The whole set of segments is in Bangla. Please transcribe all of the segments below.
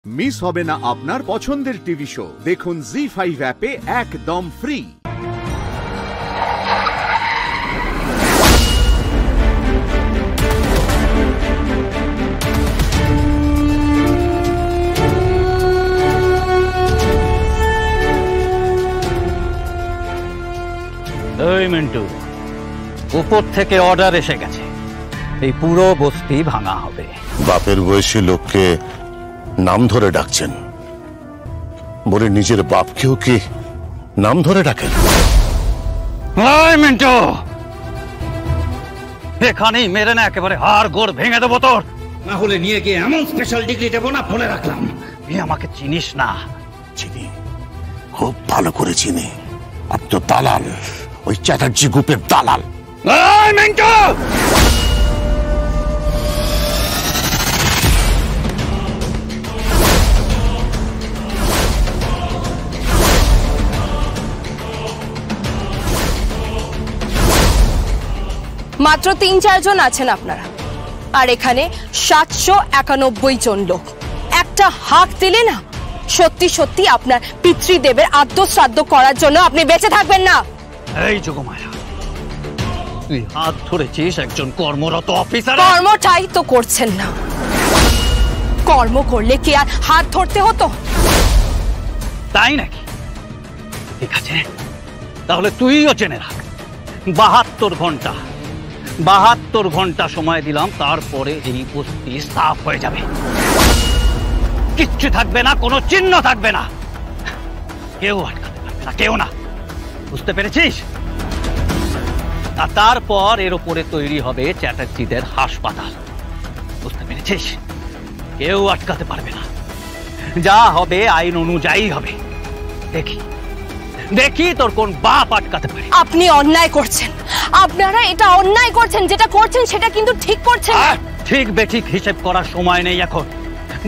মিস হবে না আপনার পছন্দের টিভি শো। দেখুন জি5 অ্যাপে একদম ফ্রি। এই মিন্টু, উপর থেকে অর্ডার এসে গেছে, এই পুরো বস্তি ভাঙা হবে। বাপের বয়সী লোককে নাম ধরে ডাকছেন, বলে নিজের বাপকেও কি নাম ধরে ডাকেন? এই মিন্টু, এখানেই মেরে না একেবারে হাড় গোড় ভেঙে দেবো তোর। না হলে নিয়ে গিয়ে এমন স্পেশাল ডিগ্রি দেবো না, বলে রাখলাম। তুই আমাকে চিনিস না? চিনি, খুব ভালো করে চিনি। আপনি তো দালাল, ওই চ্যাটার্জি গ্রুপের দালাল। এই মিন্টু, মাত্র ৩-৪ জন আছেন আপনারা, আর এখানে ৭৯১ জন লোক। একটা হাঁক দিলে না, সত্যি সত্যি আপনার পিতৃদেবের আদ্যশ্রাদ্ধ করার জন্য আপনি বেঁচে থাকবেন না। এই যোগমায়া, তুই হাত ধরেছিস একজন কর্মরত অফিসার। কর্মটাই তো করছেন না। কর্ম করলে কি আর হাত ধরতে হতো? তাই নাকি? ঠিক আছে, তাহলে তুইও জেনে রাখ, ৭২ ঘন্টা সময় দিলাম, তারপরে এই বস্তি সাফ হয়ে যাবে। কিচ্ছু থাকবে না, কোনো চিহ্ন থাকবে না, কেউ আটকাতে পারবে না, কেউ না। বুঝতে পেরেছিস? আর তারপর এর উপরে তৈরি হবে চ্যাটার্জিদের হাসপাতাল। বুঝতে পেরেছিস? কেউ আটকাতে পারবে না, যা হবে আইন অনুযায়ী হবে। দেখি তোর কোন বাপ আটকাতে পারে। আপনি অন্যায় করছেন, আপনারা এটা অন্যায় করছেন। যেটা করছেন সেটা কিন্তু ঠিক করছেন না। ঠিক বেঠিক হিসেব করার সময় নেই এখন।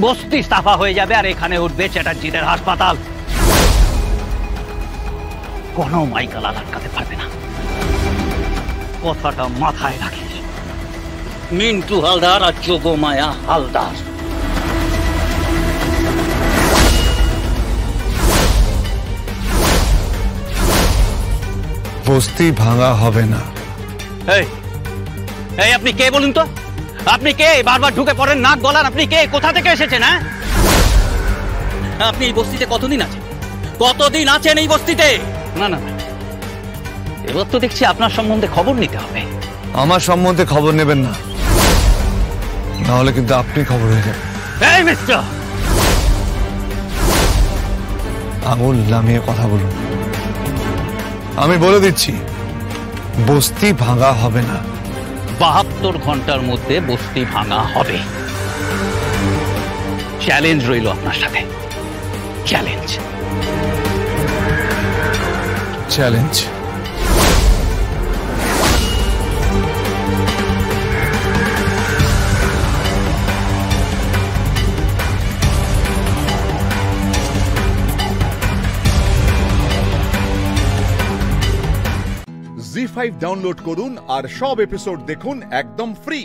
বস্তি সাফা হয়ে যাবে আর এখানে উঠবে চ্যাটার্জিদের হাসপাতাল। কোনো মাইকালাল আটকাতে পারবে না, কথাটা মাথায় রাখিস। মিন্টু হালদার আর যোগমায়া হালদার। বস্তি ভাঙা হবে না। এই আপনি কে বলুন তো? আপনি কে? বারবার ঢুকে পড়েন, নাক গলান। আপনি কে? কোথা থেকে এসেছেন? হ্যাঁ, আপনি এই বস্তিতে কতদিন আছেন? এই বস্তিতে? না, এবার তো দেখছি আপনার সম্বন্ধে খবর নিতে হবে। আমার সম্বন্ধে খবর নেবেন না, নাহলে কিন্তু আপনি খবর হয়ে যাবেন। এই মিস্টার, আঙুল নামিয়ে কথা বলুন। আমি বলে দিচ্ছি, বস্তি ভাঙা হবে না। ৭২ ঘন্টার মধ্যে বস্তি ভাঙা হবে। চ্যালেঞ্জ রইল আপনার সাথে। চ্যালেঞ্জ। জি5 ডাউনলোড করুন আর সব এপিসোড দেখুন একদম ফ্রি।